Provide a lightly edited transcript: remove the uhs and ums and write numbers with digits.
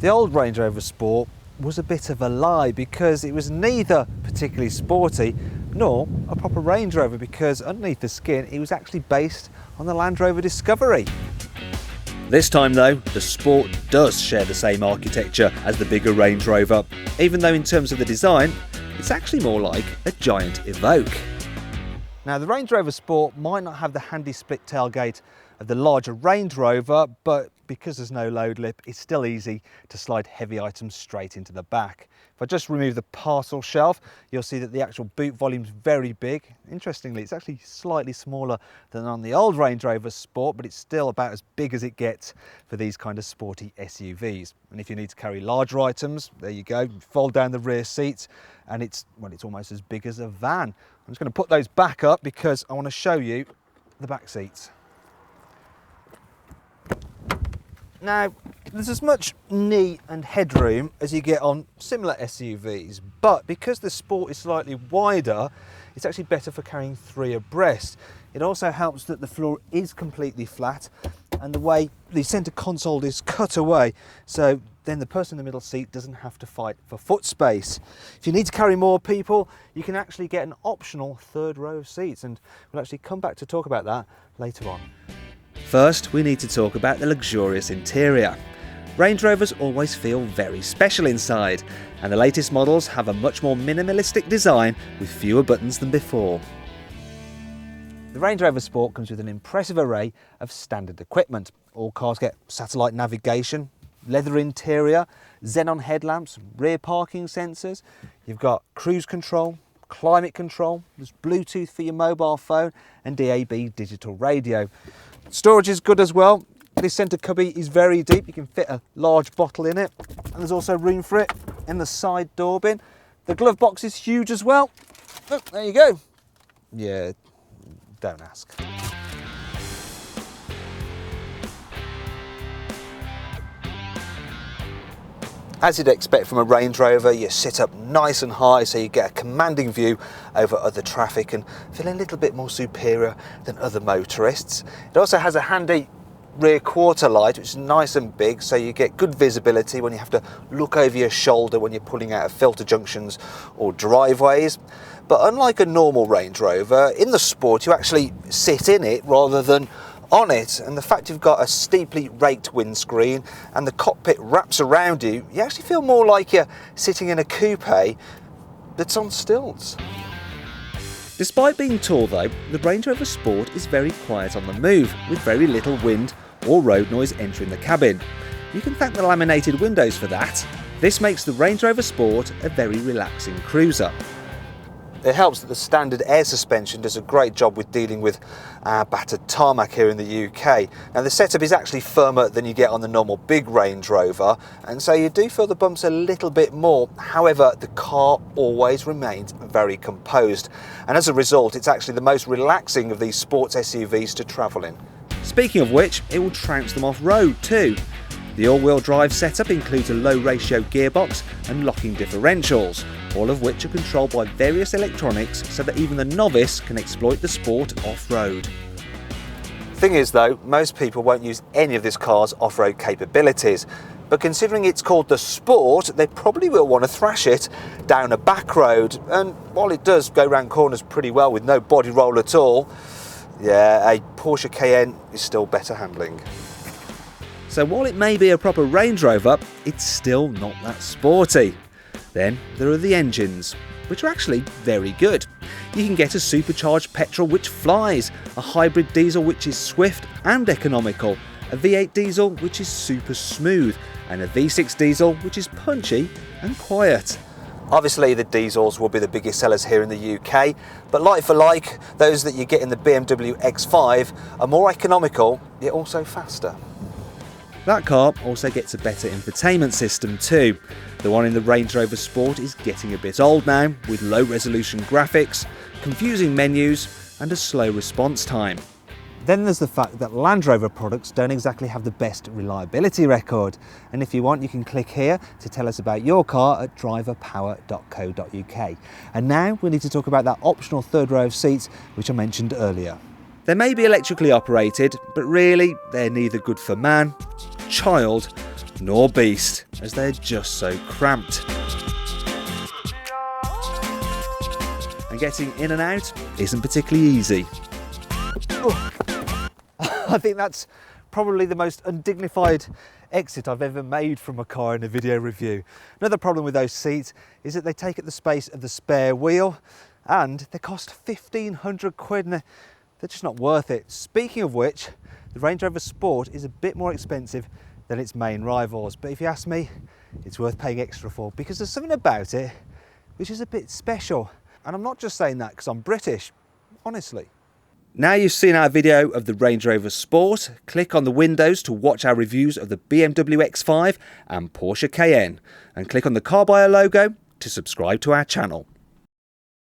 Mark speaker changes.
Speaker 1: The old Range Rover Sport was a bit of a lie because it was neither particularly sporty nor a proper Range Rover, because underneath the skin it was actually based on the Land Rover Discovery. This time though, the Sport does share the same architecture as the bigger Range Rover, even though in terms of the design, it's actually more like a giant Evoque. Now the Range Rover Sport might not have the handy split tailgate of the larger Range Rover, but because there's no load lip, it's still easy to slide heavy items straight into the back. If I just remove the parcel shelf, you'll see that the actual boot volume's very big. Interestingly, it's actually slightly smaller than on the old Range Rover Sport, but it's still about as big as it gets for these kind of sporty SUVs. And if you need to carry larger items, there you go, fold down the rear seats, and it's almost as big as a van. I'm just going to put those back up because I want to show you the back seats. Now, there's as much knee and headroom as you get on similar SUVs, but because the Sport is slightly wider, it's actually better for carrying 3 abreast. It also helps that the floor is completely flat and the way the centre console is cut away, so then the person in the middle seat doesn't have to fight for foot space. If you need to carry more people, you can actually get an optional 3rd row of seats, and we'll actually come back to talk about that later on. First, we need to talk about the luxurious interior. Range Rovers always feel very special inside, and the latest models have a much more minimalistic design with fewer buttons than before. The Range Rover Sport comes with an impressive array of standard equipment. All cars get satellite navigation, leather interior, xenon headlamps, rear parking sensors. You've got cruise control, climate control, there's Bluetooth for your mobile phone, and DAB digital radio. Storage is good as well. This centre cubby is very deep, you can fit a large bottle in it, and there's also room for it in the side door bin. The glove box is huge as well. Look, there you go. Yeah, don't ask. As you'd expect from a Range Rover, you sit up nice and high so you get a commanding view over other traffic and feel a little bit more superior than other motorists. It also has a handy rear quarter light, which is nice and big, so you get good visibility when you have to look over your shoulder when you're pulling out of filter junctions or driveways. But unlike a normal Range Rover, in the Sport you actually sit in it rather than on it, and the fact you've got a steeply raked windscreen and the cockpit wraps around you, you actually feel more like you're sitting in a coupe that's on stilts. Despite being tall though, the Range Rover Sport is very quiet on the move, with very little wind or road noise entering the cabin. You can thank the laminated windows for that. This makes the Range Rover Sport a very relaxing cruiser. It helps that the standard air suspension does a great job with dealing with battered tarmac here in the UK. Now the setup is actually firmer than you get on the normal big Range Rover, and so you do feel the bumps a little bit more. However, the car always remains very composed, and as a result it's actually the most relaxing of these sports SUVs to travel in. Speaking of which, it will trounce them off-road too. The all-wheel drive setup includes a low-ratio gearbox and locking differentials, all of which are controlled by various electronics so that even the novice can exploit the Sport off-road. Thing is though, most people won't use any of this car's off-road capabilities, but considering it's called the Sport, they probably will want to thrash it down a back road, and while it does go round corners pretty well with no body roll at all, yeah, a Porsche Cayenne is still better handling. So while it may be a proper Range Rover, it's still not that sporty. Then there are the engines, which are actually very good. You can get a supercharged petrol which flies, a hybrid diesel which is swift and economical, a V8 diesel which is super smooth, and a V6 diesel which is punchy and quiet. Obviously the diesels will be the biggest sellers here in the UK, but like for like, those that you get in the BMW X5 are more economical, yet also faster. That car also gets a better infotainment system too. The one in the Range Rover Sport is getting a bit old now, with low resolution graphics, confusing menus and a slow response time. Then there's the fact that Land Rover products don't exactly have the best reliability record, and if you want you can click here to tell us about your car at driverpower.co.uk. And now we need to talk about that optional 3rd row of seats which I mentioned earlier. They may be electrically operated, but really they're neither good for man, child nor beast. as they're just so cramped. And getting in and out isn't particularly easy. I think that's probably the most undignified exit I've ever made from a car in a video review. Another problem with those seats is that they take up the space of the spare wheel, and they cost 1,500 quid, and they're just not worth it. Speaking of which, the Range Rover Sport is a bit more expensive than its main rivals, but if you ask me, it's worth paying extra for, because there's something about it which is a bit special. And I'm not just saying that because I'm British, honestly. Now you've seen our video of the Range Rover Sport, click on the windows to watch our reviews of the BMW X5 and Porsche Cayenne, and click on the Carbuyer logo to subscribe to our channel.